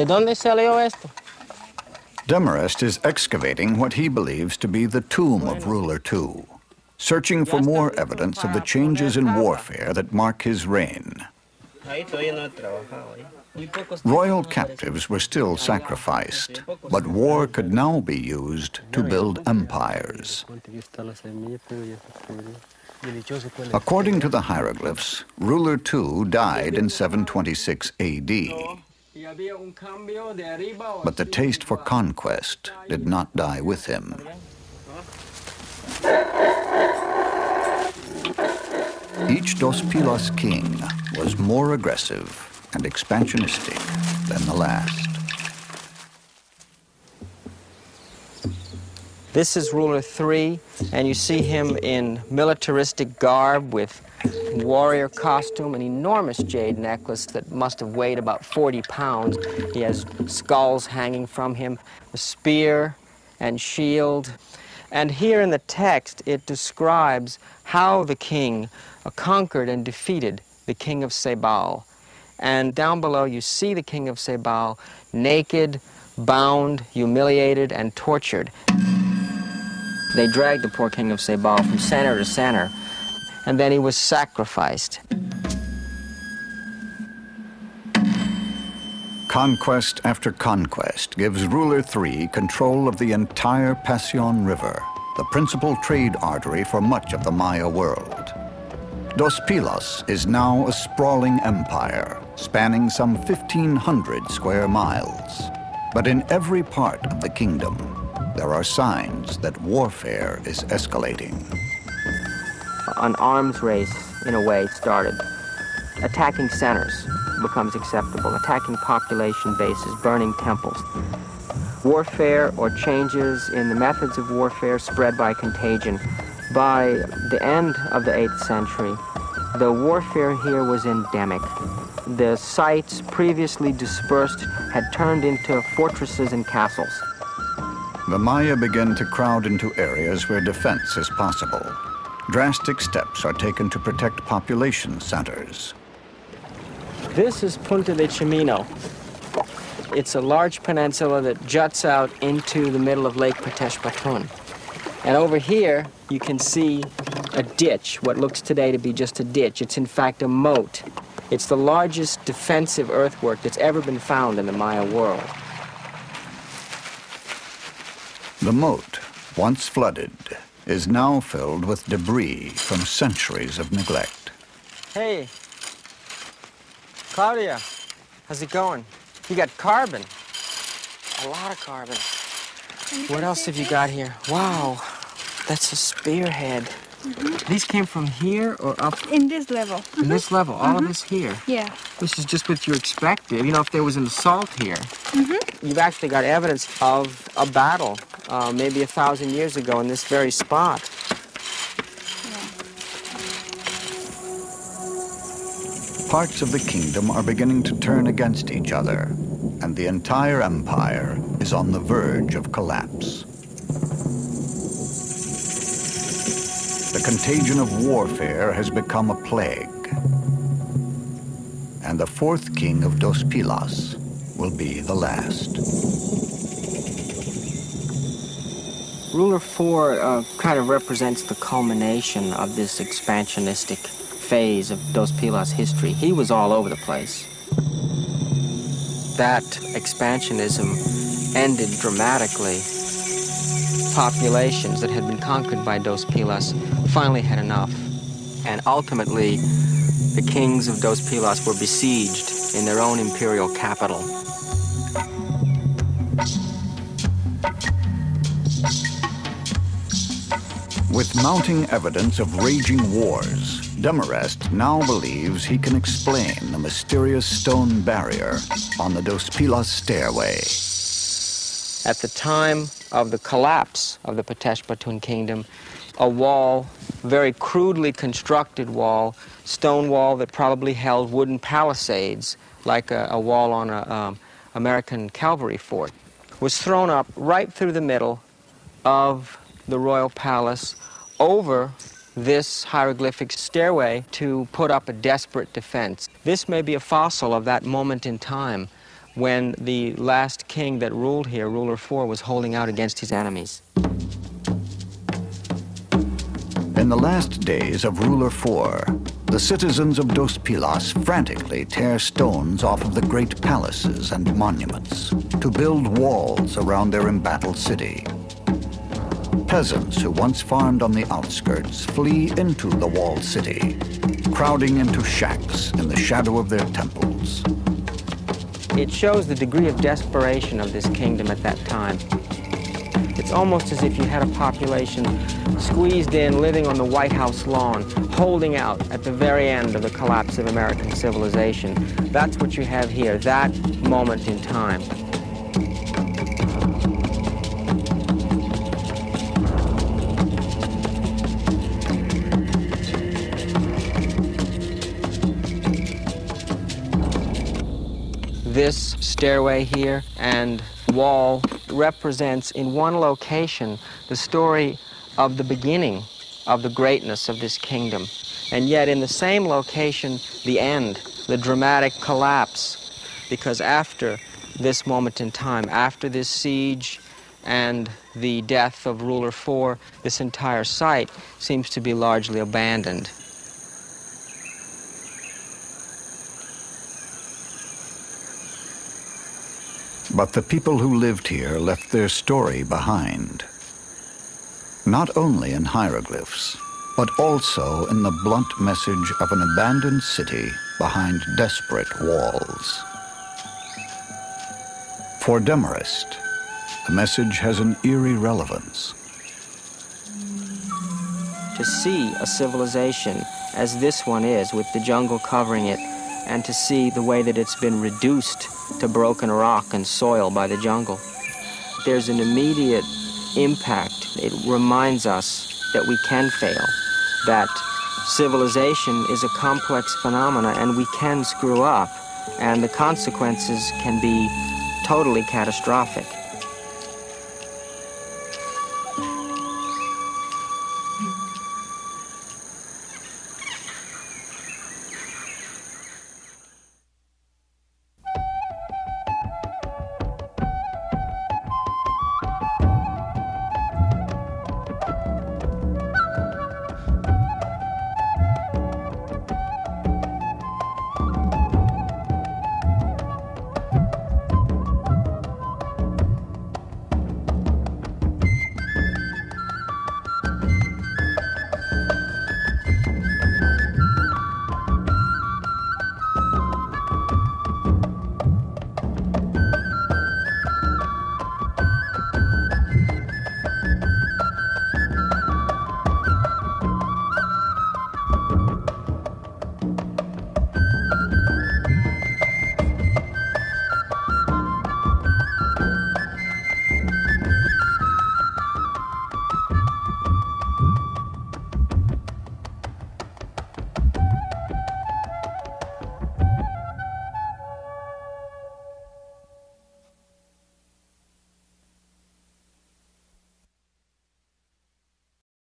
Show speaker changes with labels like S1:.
S1: ¿De dónde salió esto?
S2: Demarest is excavating what he believes to be the tomb of Ruler II, searching for more evidence of the changes in warfare that mark his reign. Royal captives were still sacrificed, but war could now be used to build empires. According to the hieroglyphs, Ruler II died in 726 AD. But the taste for conquest did not die with him. Each Dos Pilas king was more aggressive and expansionistic than the last.
S1: This is Ruler III, and you see him in militaristic garb with warrior costume, an enormous jade necklace that must have weighed about 40 pounds. He has skulls hanging from him, a spear and shield. And here in the text, it describes how the king conquered and defeated the king of Sebal. And down below, you see the king of Sebal naked, bound, humiliated, and tortured. They dragged the poor king of Sebal from center to center, and then he was sacrificed.
S2: Conquest after conquest gives Ruler III control of the entire Pasión River, the principal trade artery for much of the Maya world. Dos Pilas is now a sprawling empire, spanning some 1,500 square miles. But in every part of the kingdom, there are signs that warfare is escalating.
S1: An arms race, in a way, started. Attacking centers becomes acceptable, attacking population bases, burning temples. Warfare or changes in the methods of warfare spread by contagion. By the end of the 8th century, the warfare here was endemic. The sites previously dispersed had turned into fortresses and castles.
S2: The Maya begin to crowd into areas where defense is possible. Drastic steps are taken to protect population centers.
S1: This is Punta de Chimino. It's a large peninsula that juts out into the middle of Lake Pateshpatun. And over here, you can see a ditch, what looks today to be just a ditch. It's in fact a moat. It's the largest defensive earthwork that's ever been found in the Maya world.
S2: The moat, once flooded, is now filled with debris from centuries of neglect.
S1: Hey, Claudia, how's it going? You got carbon, a lot of carbon. What else have you got here? Wow, that's a spearhead. These came from here or up?
S3: In this level.
S1: In this level, all of this here?
S3: Yeah.
S1: This is just what you expected. You know, if there was an assault here, you've actually got evidence of a battle maybe 1,000 years ago in this very spot.
S2: Parts of the kingdom are beginning to turn against each other, and the entire empire is on the verge of collapse. The contagion of warfare has become a plague, and the fourth king of Dos Pilas will be the last.
S1: Ruler IV kind of represents the culmination of this expansionistic phase of Dos Pilas history. He was all over the place. That expansionism ended dramatically. Populations that had been conquered by Dos Pilas finally had enough. And ultimately, the kings of Dos Pilas were besieged in their own imperial capital.
S2: With mounting evidence of raging wars, Demarest now believes he can explain the mysterious stone barrier on the Dos Pilas stairway.
S1: At the time of the collapse of the Pateshpatun kingdom, a wall, very crudely constructed wall, stone wall that probably held wooden palisades, like a wall on an American cavalry fort, was thrown up right through the middle of the royal palace over this hieroglyphic stairway to put up a desperate defense. This may be a fossil of that moment in time when the last king that ruled here, ruler 4, was holding out against his enemies.
S2: In the last days of ruler 4, the citizens of Dos Pilas frantically tear stones off of the great palaces and monuments to build walls around their embattled city. Peasants who once farmed on the outskirts flee into the walled city, crowding into shacks in the shadow of their temples.
S1: It shows the degree of desperation of this kingdom at that time. It's almost as if you had a population squeezed in, living on the White House lawn, holding out at the very end of the collapse of American civilization. That's what you have here, that moment in time. This stairway here and wall represents in one location the story of the beginning of the greatness of this kingdom. And yet in the same location, the end, the dramatic collapse. Because after this moment in time, after this siege and the death of ruler 4, this entire site seems to be largely abandoned.
S2: But the people who lived here left their story behind. Not only in hieroglyphs, but also in the blunt message of an abandoned city behind desperate walls. For Demarest, the message has an eerie relevance.
S1: To see a civilization as this one is, with the jungle covering it, and to see the way that it's been reduced to broken rock and soil by the jungle, there's an immediate impact. It reminds us that we can fail, that civilization is a complex phenomena and we can screw up, and the consequences can be totally catastrophic.